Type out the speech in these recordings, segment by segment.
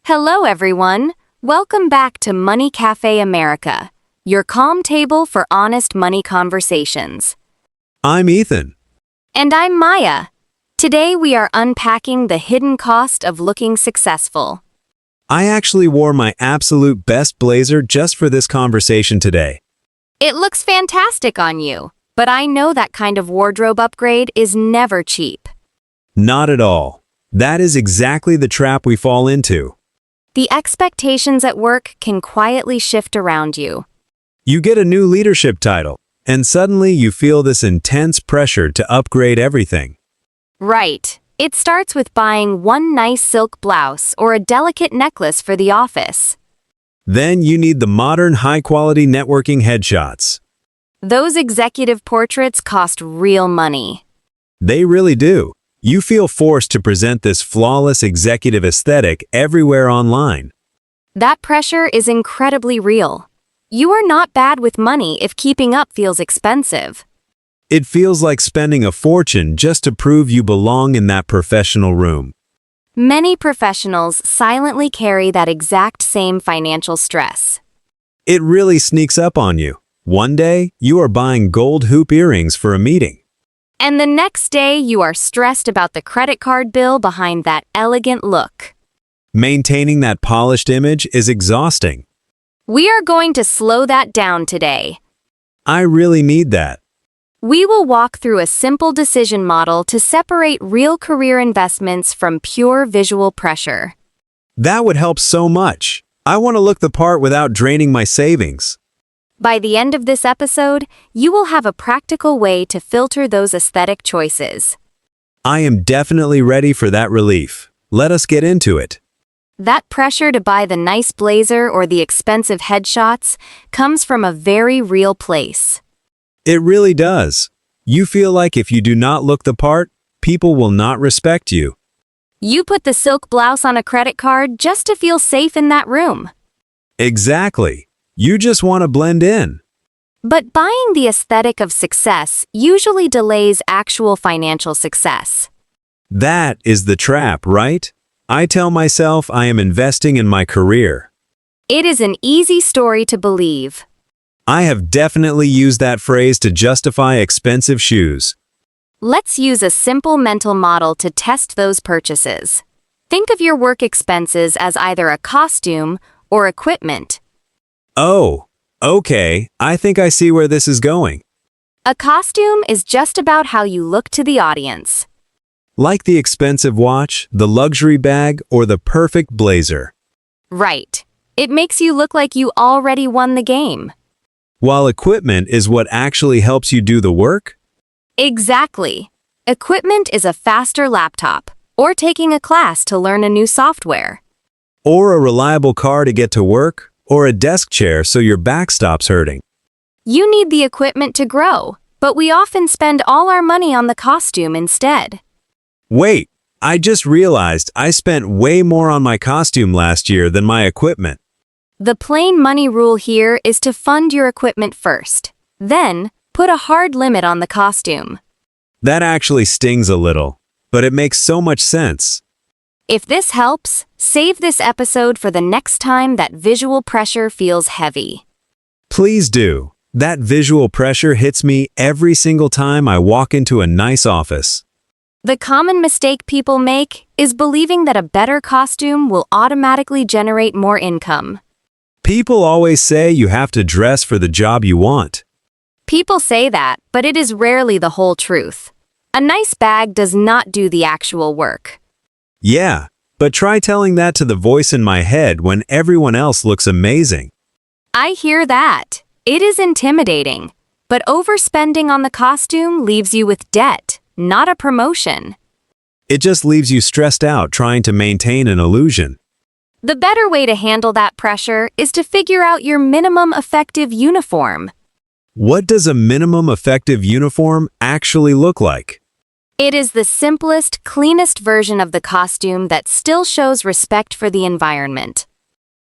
Hello, everyone. Welcome back to Money Café America, your calm table for honest money conversations. I'm Ethan. And I'm Maya. Today we are unpacking the hidden cost of looking successful. I actually wore my absolute best blazer just for this conversation today. It looks fantastic on you, but I know that kind of wardrobe upgrade is never cheap. Not at all. That is exactly the trap we fall into. The expectations at work can quietly shift around you. You get a new leadership title, and suddenly you feel this intense pressure to upgrade everything. Right. It starts with buying one nice silk blouse or a delicate necklace for the office. Then you need the modern high-quality networking headshots. Those executive portraits cost real money. They really do. You feel forced to present this flawless executive aesthetic everywhere online. That pressure is incredibly real. You are not bad with money if keeping up feels expensive. It feels like spending a fortune just to prove you belong in that professional room. Many professionals silently carry that exact same financial stress. It really sneaks up on you. One day, you are buying gold hoop earrings for a meeting. And the next day, you are stressed about the credit card bill behind that elegant look. Maintaining that polished image is exhausting. We are going to slow that down today. I really need that. We will walk through a simple decision model to separate real career investments from pure visual pressure. That would help so much. I want to look the part without draining my savings. By the end of this episode, you will have a practical way to filter those aesthetic choices. I am definitely ready for that relief. Let us get into it. That pressure to buy the nice blazer or the expensive headshots comes from a very real place. It really does. You feel like if you do not look the part, people will not respect you. You put the silk blouse on a credit card just to feel safe in that room. Exactly. You just want to blend in. But buying the aesthetic of success usually delays actual financial success. That is the trap, right? I tell myself I am investing in my career. It is an easy story to believe. I have definitely used that phrase to justify expensive shoes. Let's use a simple mental model to test those purchases. Think of your work expenses as either a costume or equipment. Oh, okay, I think I see where this is going. A costume is just about how you look to the audience. Like the expensive watch, the luxury bag, or the perfect blazer. Right. It makes you look like you already won the game. While equipment is what actually helps you do the work? Exactly. Equipment is a faster laptop, or taking a class to learn a new software. Or a reliable car to get to work, or a desk chair so your back stops hurting. You need the equipment to grow, but we often spend all our money on the costume instead. Wait, I just realized I spent way more on my costume last year than my equipment. The plain money rule here is to fund your equipment first, then put a hard limit on the costume. That actually stings a little, but it makes so much sense. If this helps, save this episode for the next time that visual pressure feels heavy. Please do. That visual pressure hits me every single time I walk into a nice office. The common mistake people make is believing that a better costume will automatically generate more income. People always say you have to dress for the job you want. People say that, but it is rarely the whole truth. A nice bag does not do the actual work. Yeah, but try telling that to the voice in my head when everyone else looks amazing. I hear that. It is intimidating. But overspending on the costume leaves you with debt, not a promotion. It just leaves you stressed out trying to maintain an illusion. The better way to handle that pressure is to figure out your minimum effective uniform. What does a minimum effective uniform actually look like? It is the simplest, cleanest version of the costume that still shows respect for the environment.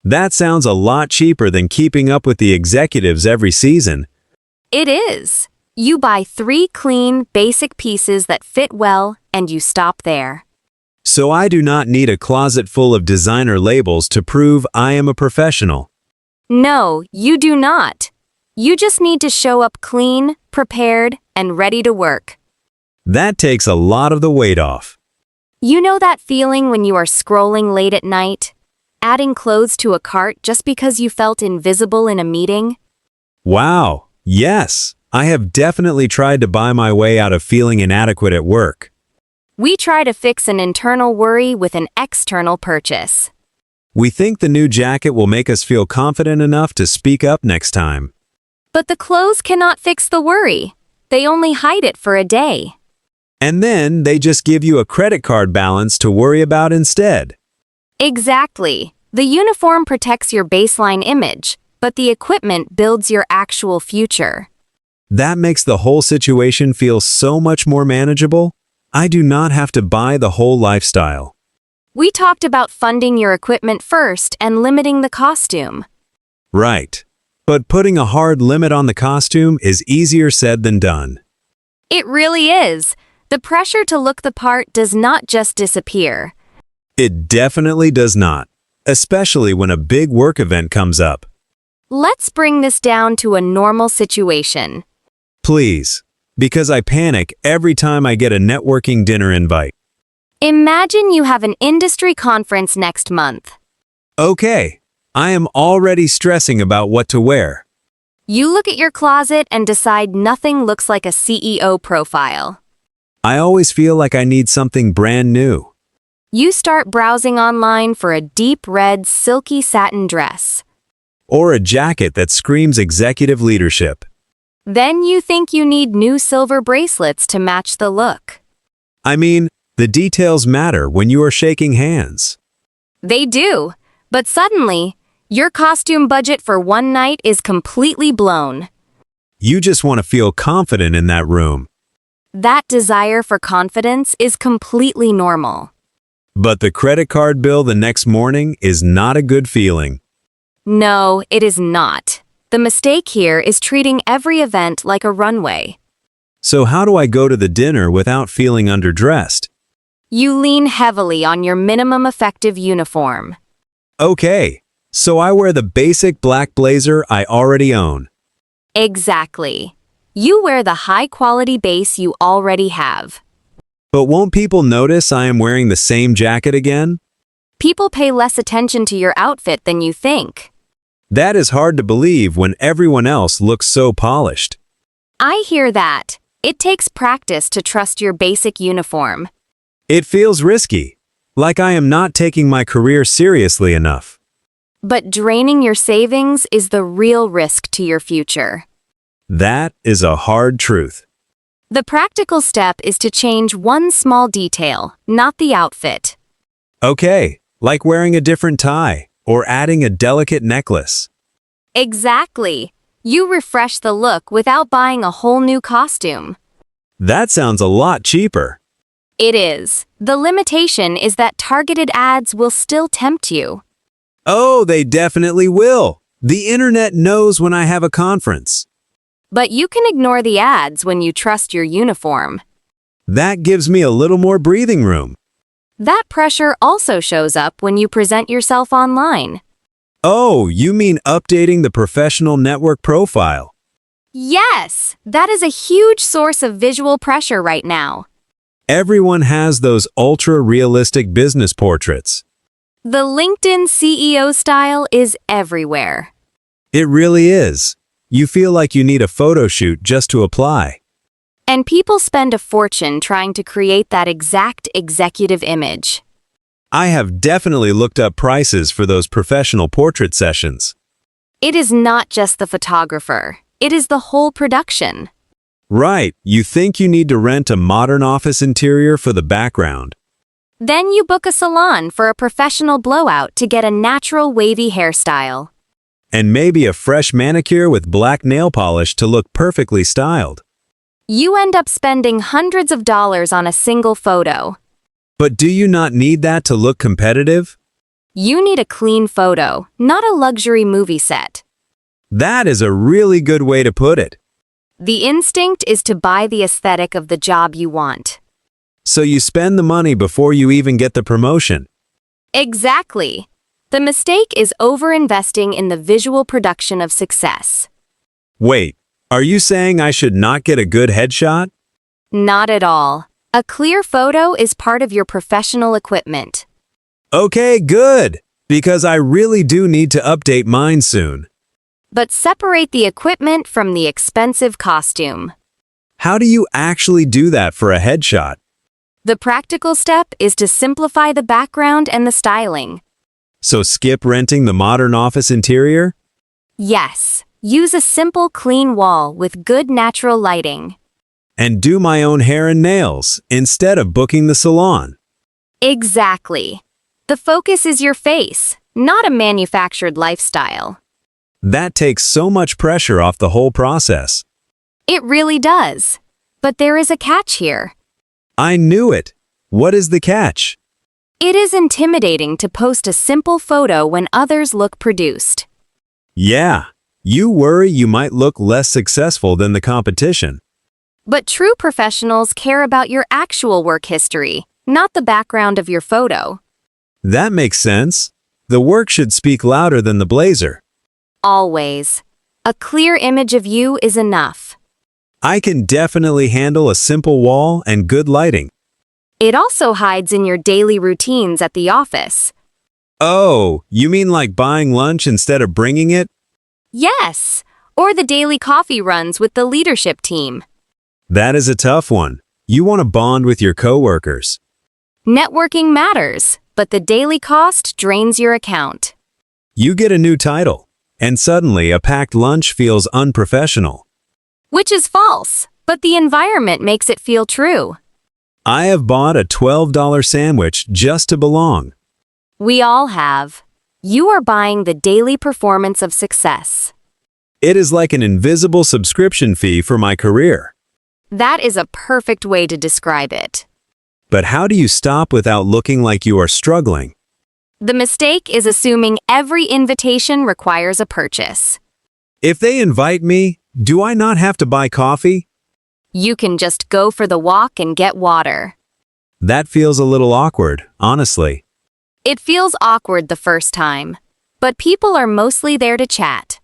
That sounds a lot cheaper than keeping up with the executives every season. It is. You buy 3 clean, basic pieces that fit well, and you stop there. So I do not need a closet full of designer labels to prove I am a professional. No, you do not. You just need to show up clean, prepared, and ready to work. That takes a lot of the weight off. You know that feeling when you are scrolling late at night, adding clothes to a cart just because you felt invisible in a meeting? Wow, yes, I have definitely tried to buy my way out of feeling inadequate at work. We try to fix an internal worry with an external purchase. We think the new jacket will make us feel confident enough to speak up next time. But the clothes cannot fix the worry. They only hide it for a day. And then they just give you a credit card balance to worry about instead. Exactly. The uniform protects your baseline image, but the equipment builds your actual future. That makes the whole situation feel so much more manageable. I do not have to buy the whole lifestyle. We talked about funding your equipment first and limiting the costume. Right. But putting a hard limit on the costume is easier said than done. It really is. The pressure to look the part does not just disappear. It definitely does not, especially when a big work event comes up. Let's bring this down to a normal situation. Please, because I panic every time I get a networking dinner invite. Imagine you have an industry conference next month. Okay, I am already stressing about what to wear. You look at your closet and decide nothing looks like a CEO profile. I always feel like I need something brand new. You start browsing online for a deep red silky satin dress. Or a jacket that screams executive leadership. Then you think you need new silver bracelets to match the look. I mean, the details matter when you are shaking hands. They do, but suddenly, your costume budget for one night is completely blown. You just want to feel confident in that room. That desire for confidence is completely normal. But the credit card bill the next morning is not a good feeling. No, it is not. The mistake here is treating every event like a runway. So how do I go to the dinner without feeling underdressed? You lean heavily on your minimum effective uniform. Okay, so I wear the basic black blazer I already own. Exactly. You wear the high-quality base you already have. But won't people notice I am wearing the same jacket again? People pay less attention to your outfit than you think. That is hard to believe when everyone else looks so polished. I hear that. It takes practice to trust your basic uniform. It feels risky, like I am not taking my career seriously enough. But draining your savings is the real risk to your future. That is a hard truth. The practical step is to change one small detail, not the outfit. Okay, like wearing a different tie or adding a delicate necklace. Exactly. You refresh the look without buying a whole new costume. That sounds a lot cheaper. It is. The limitation is that targeted ads will still tempt you. Oh, they definitely will. The internet knows when I have a conference. But you can ignore the ads when you trust your uniform. That gives me a little more breathing room. That pressure also shows up when you present yourself online. Oh, you mean updating the professional network profile? Yes, that is a huge source of visual pressure right now. Everyone has those ultra-realistic business portraits. The LinkedIn CEO style is everywhere. It really is. You feel like you need a photo shoot just to apply. And people spend a fortune trying to create that exact executive image. I have definitely looked up prices for those professional portrait sessions. It is not just the photographer. It is the whole production. Right, you think you need to rent a modern office interior for the background. Then you book a salon for a professional blowout to get a natural wavy hairstyle. And maybe a fresh manicure with black nail polish to look perfectly styled. You end up spending hundreds of dollars on a single photo. But do you not need that to look competitive? You need a clean photo, not a luxury movie set. That is a really good way to put it. The instinct is to buy the aesthetic of the job you want. So you spend the money before you even get the promotion. Exactly. The mistake is over-investing in the visual production of success. Wait, are you saying I should not get a good headshot? Not at all. A clear photo is part of your professional equipment. Okay, good, because I really do need to update mine soon. But separate the equipment from the expensive costume. How do you actually do that for a headshot? The practical step is to simplify the background and the styling. So skip renting the modern office interior? Yes, use a simple clean wall with good natural lighting. And do my own hair and nails instead of booking the salon. Exactly. The focus is your face, not a manufactured lifestyle. That takes so much pressure off the whole process. It really does. But there is a catch here. I knew it. What is the catch? It is intimidating to post a simple photo when others look produced. Yeah, you worry you might look less successful than the competition. But true professionals care about your actual work history, not the background of your photo. That makes sense. The work should speak louder than the blazer. Always. A clear image of you is enough. I can definitely handle a simple wall and good lighting. It also hides in your daily routines at the office. Oh, you mean like buying lunch instead of bringing it? Yes, or the daily coffee runs with the leadership team. That is a tough one. You want to bond with your coworkers. Networking matters, but the daily cost drains your account. You get a new title, and suddenly a packed lunch feels unprofessional. Which is false, but the environment makes it feel true. I have bought a $12 sandwich just to belong. We all have. You are buying the daily performance of success. It is like an invisible subscription fee for my career. That is a perfect way to describe it. But how do you stop without looking like you are struggling? The mistake is assuming every invitation requires a purchase. If they invite me, do I not have to buy coffee? You can just go for the walk and get water. That feels a little awkward, honestly. It feels awkward the first time, but people are mostly there to chat.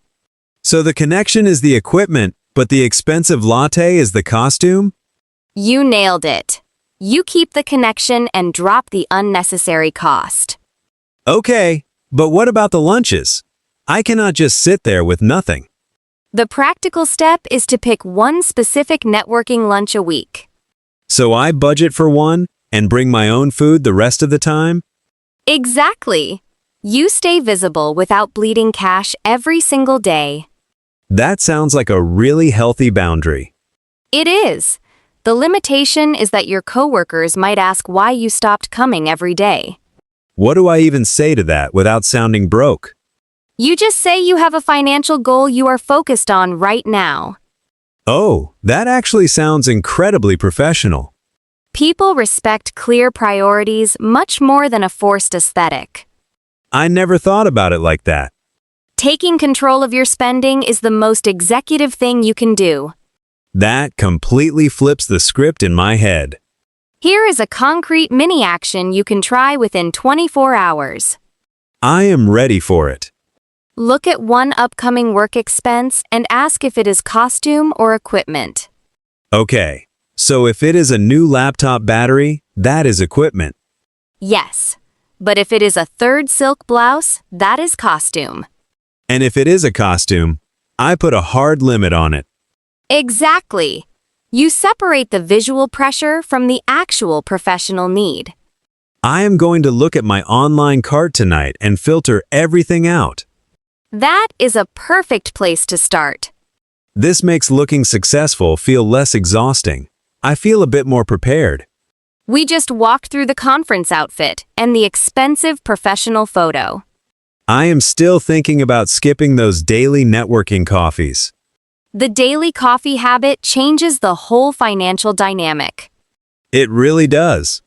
So the connection is the equipment, but the expensive latte is the costume? You nailed it. You keep the connection and drop the unnecessary cost. Okay, but what about the lunches? I cannot just sit there with nothing. The practical step is to pick one specific networking lunch a week. So I budget for one and bring my own food the rest of the time? Exactly. You stay visible without bleeding cash every single day. That sounds like a really healthy boundary. It is. The limitation is that your coworkers might ask why you stopped coming every day. What do I even say to that without sounding broke? You just say you have a financial goal you are focused on right now. Oh, that actually sounds incredibly professional. People respect clear priorities much more than a forced aesthetic. I never thought about it like that. Taking control of your spending is the most executive thing you can do. That completely flips the script in my head. Here is a concrete mini action you can try within 24 hours. I am ready for it. Look at one upcoming work expense and ask if it is costume or equipment. Okay, so if it is a new laptop battery, that is equipment. Yes, but if it is a third silk blouse, that is costume. And if it is a costume, I put a hard limit on it. Exactly. You separate the visual pressure from the actual professional need. I am going to look at my online cart tonight and filter everything out. That is a perfect place to start. This makes looking successful feel less exhausting. I feel a bit more prepared. We just walked through the conference outfit and the expensive professional photo. I am still thinking about skipping those daily networking coffees. The daily coffee habit changes the whole financial dynamic. It really does.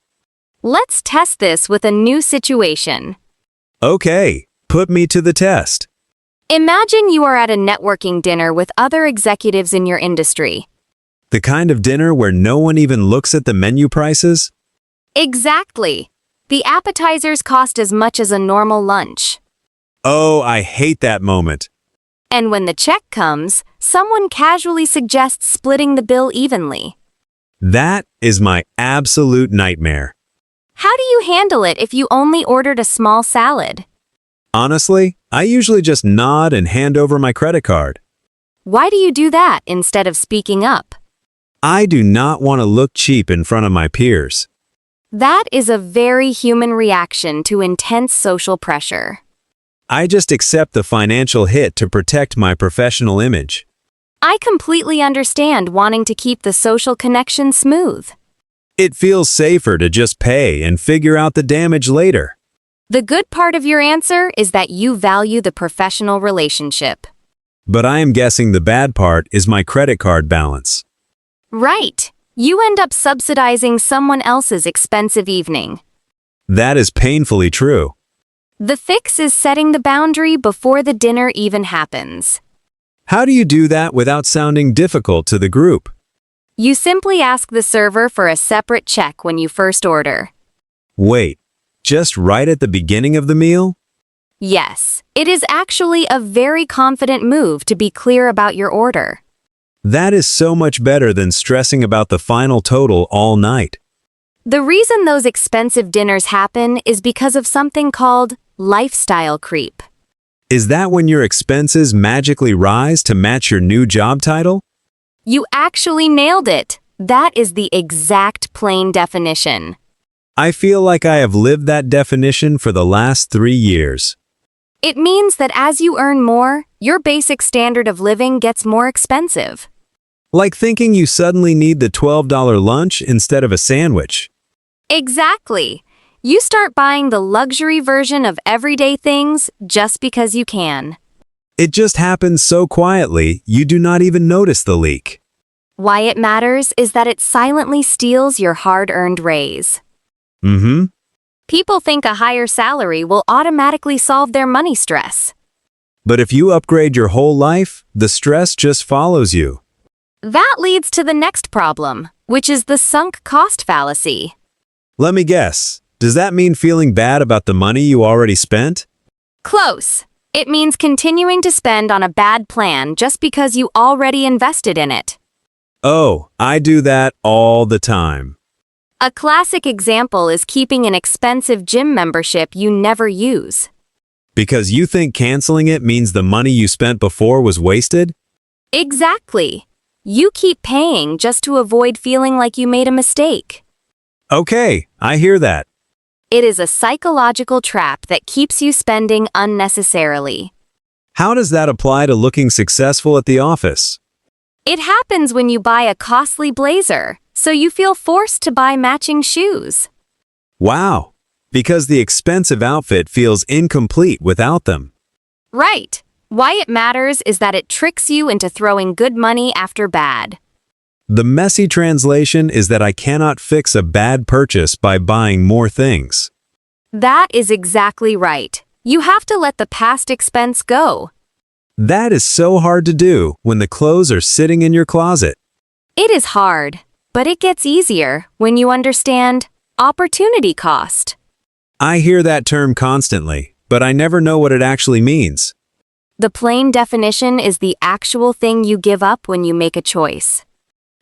Let's test this with a new situation. Okay, put me to the test. Imagine you are at a networking dinner with other executives in your industry. The kind of dinner where no one even looks at the menu prices? Exactly. The appetizers cost as much as a normal lunch. Oh, I hate that moment. And when the check comes, someone casually suggests splitting the bill evenly. That is my absolute nightmare. How do you handle it if you only ordered a small salad? Honestly, I usually just nod and hand over my credit card. Why do you do that instead of speaking up? I do not want to look cheap in front of my peers. That is a very human reaction to intense social pressure. I just accept the financial hit to protect my professional image. I completely understand wanting to keep the social connection smooth. It feels safer to just pay and figure out the damage later. The good part of your answer is that you value the professional relationship. But I am guessing the bad part is my credit card balance. Right. You end up subsidizing someone else's expensive evening. That is painfully true. The fix is setting the boundary before the dinner even happens. How do you do that without sounding difficult to the group? You simply ask the server for a separate check when you first order. Wait, just right at the beginning of the meal? Yes, it is actually a very confident move to be clear about your order. That is so much better than stressing about the final total all night. The reason those expensive dinners happen is because of something called lifestyle creep. Is that when your expenses magically rise to match your new job title? You actually nailed it. That is the exact plain definition. I feel like I have lived that definition for the last 3 years. It means that as you earn more, your basic standard of living gets more expensive. Like thinking you suddenly need the $12 lunch instead of a sandwich. Exactly. You start buying the luxury version of everyday things just because you can. It just happens so quietly, you do not even notice the leak. Why it matters is that it silently steals your hard-earned raise. People think a higher salary will automatically solve their money stress. But if you upgrade your whole life, the stress just follows you. That leads to the next problem, which is the sunk cost fallacy. Let me guess, does that mean feeling bad about the money you already spent? Close. It means continuing to spend on a bad plan just because you already invested in it. Oh, I do that all the time. A classic example is keeping an expensive gym membership you never use. Because you think canceling it means the money you spent before was wasted? Exactly. You keep paying just to avoid feeling like you made a mistake. Okay, I hear that. It is a psychological trap that keeps you spending unnecessarily. How does that apply to looking successful at the office? It happens when you buy a costly blazer, so you feel forced to buy matching shoes. Wow, because the expensive outfit feels incomplete without them. Right. Why it matters is that it tricks you into throwing good money after bad. The messy translation is that I cannot fix a bad purchase by buying more things. That is exactly right. You have to let the past expense go. That is so hard to do when the clothes are sitting in your closet. It is hard, but it gets easier when you understand opportunity cost. I hear that term constantly, but I never know what it actually means. The plain definition is the actual thing you give up when you make a choice.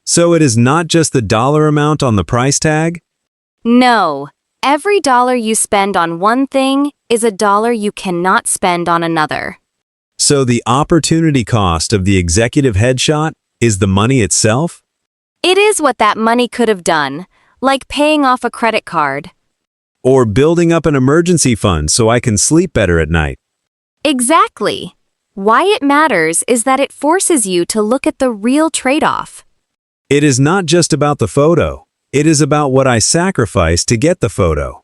So it is not just the dollar amount on the price tag? No. Every dollar you spend on one thing is a dollar you cannot spend on another. So the opportunity cost of the executive headshot is the money itself? It is what that money could have done, like paying off a credit card. Or building up an emergency fund so I can sleep better at night. Exactly. Why it matters is that it forces you to look at the real trade-off. It is not just about the photo. It is about what I sacrificed to get the photo.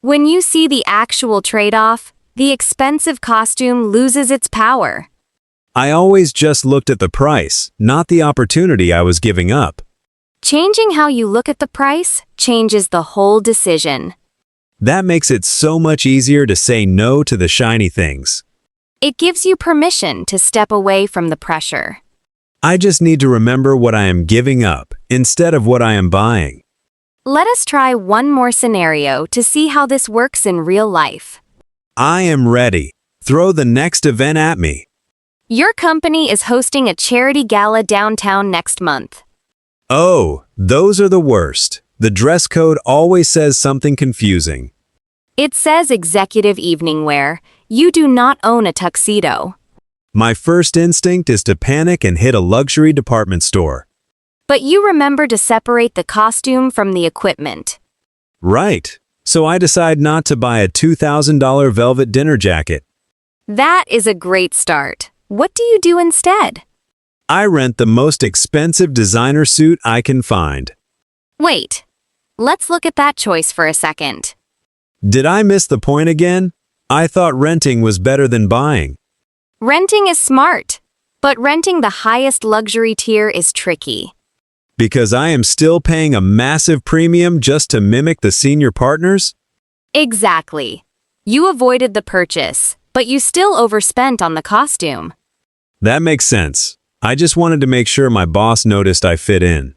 When you see the actual trade-off, the expensive costume loses its power. I always just looked at the price, not the opportunity I was giving up. Changing how you look at the price changes the whole decision. That makes it so much easier to say no to the shiny things. It gives you permission to step away from the pressure. I just need to remember what I am giving up instead of what I am buying. Let us try one more scenario to see how this works in real life. I am ready. Throw the next event at me. Your company is hosting a charity gala downtown next month. Oh, those are the worst. The dress code always says something confusing. It says executive evening wear. You do not own a tuxedo. My first instinct is to panic and hit a luxury department store. But you remember to separate the costume from the equipment. Right. So I decide not to buy a $2,000 velvet dinner jacket. That is a great start. What do you do instead? I rent the most expensive designer suit I can find. Wait. Let's look at that choice for a second. Did I miss the point again? I thought renting was better than buying. Renting is smart, but renting the highest luxury tier is tricky. Because I am still paying a massive premium just to mimic the senior partners? Exactly. You avoided the purchase, but you still overspent on the costume. That makes sense. I just wanted to make sure my boss noticed I fit in.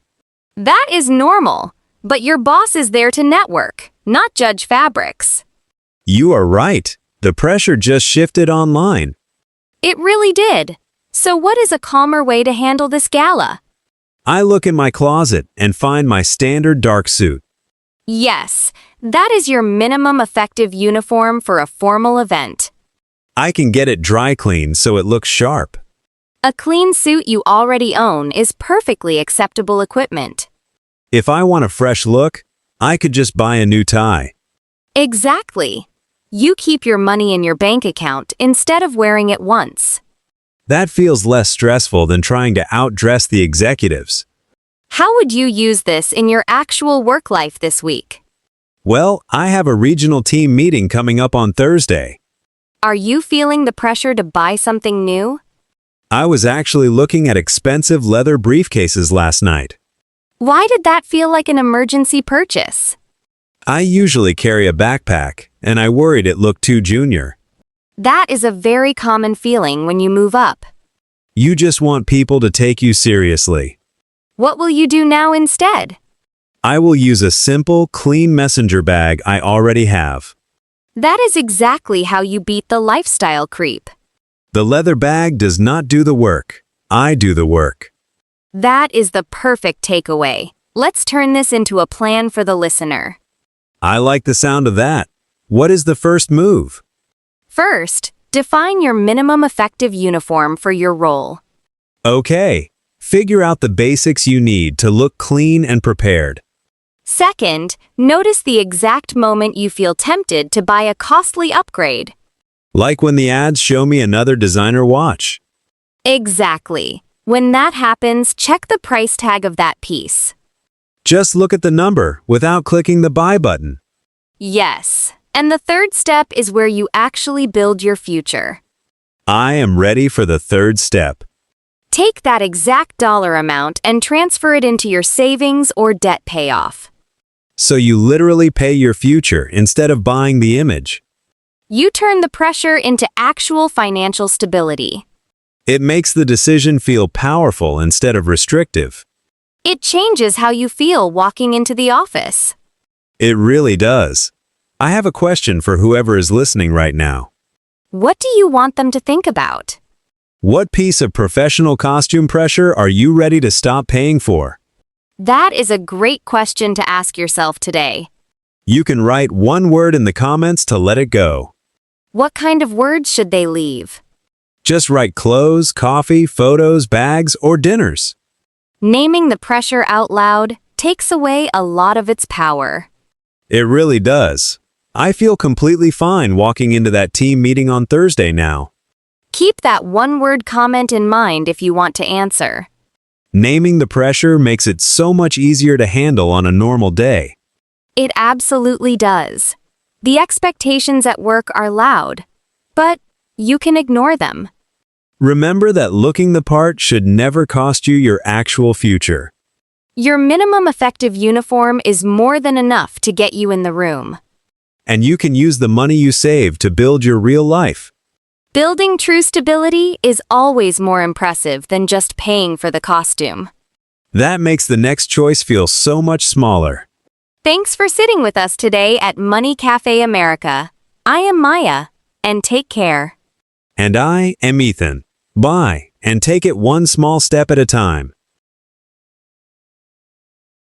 That is normal, but your boss is there to network, not judge fabrics. You are right. The pressure just shifted online. It really did. So what is a calmer way to handle this gala? I look in my closet and find my standard dark suit. Yes, that is your minimum effective uniform for a formal event. I can get it dry cleaned so it looks sharp. A clean suit you already own is perfectly acceptable equipment. If I want a fresh look, I could just buy a new tie. Exactly. You keep your money in your bank account instead of wearing it once. That feels less stressful than trying to outdress the executives. How would you use this in your actual work life this week? Well, I have a regional team meeting coming up on Thursday. Are you feeling the pressure to buy something new? I was actually looking at expensive leather briefcases last night. Why did that feel like an emergency purchase? I usually carry a backpack, and I worried it looked too junior. That is a very common feeling when you move up. You just want people to take you seriously. What will you do now instead? I will use a simple, clean messenger bag I already have. That is exactly how you beat the lifestyle creep. The leather bag does not do the work. I do the work. That is the perfect takeaway. Let's turn this into a plan for the listener. I like the sound of that. What is the first move? First, define your minimum effective uniform for your role. Okay. Figure out the basics you need to look clean and prepared. Second, notice the exact moment you feel tempted to buy a costly upgrade. Like when the ads show me another designer watch. Exactly. When that happens, check the price tag of that piece. Just look at the number without clicking the buy button. Yes. And the third step is where you actually build your future. I am ready for the third step. Take that exact dollar amount and transfer it into your savings or debt payoff. So you literally pay your future instead of buying the image. You turn the pressure into actual financial stability. It makes the decision feel powerful instead of restrictive. It changes how you feel walking into the office. It really does. I have a question for whoever is listening right now. What do you want them to think about? What piece of professional costume pressure are you ready to stop paying for? That is a great question to ask yourself today. You can write one word in the comments to let it go. What kind of words should they leave? Just write clothes, coffee, photos, bags, or dinners. Naming the pressure out loud takes away a lot of its power. It really does. I feel completely fine walking into that team meeting on Thursday now. Keep that one-word comment in mind if you want to answer. Naming the pressure makes it so much easier to handle on a normal day. It absolutely does. The expectations at work are loud, but you can ignore them. Remember that looking the part should never cost you your actual future. Your minimum effective uniform is more than enough to get you in the room. And you can use the money you save to build your real life. Building true stability is always more impressive than just paying for the costume. That makes the next choice feel so much smaller. Thanks for sitting with us today at Money Café America. I am Maya, and take care. And I am Ethan. Bye, and take it one small step at a time.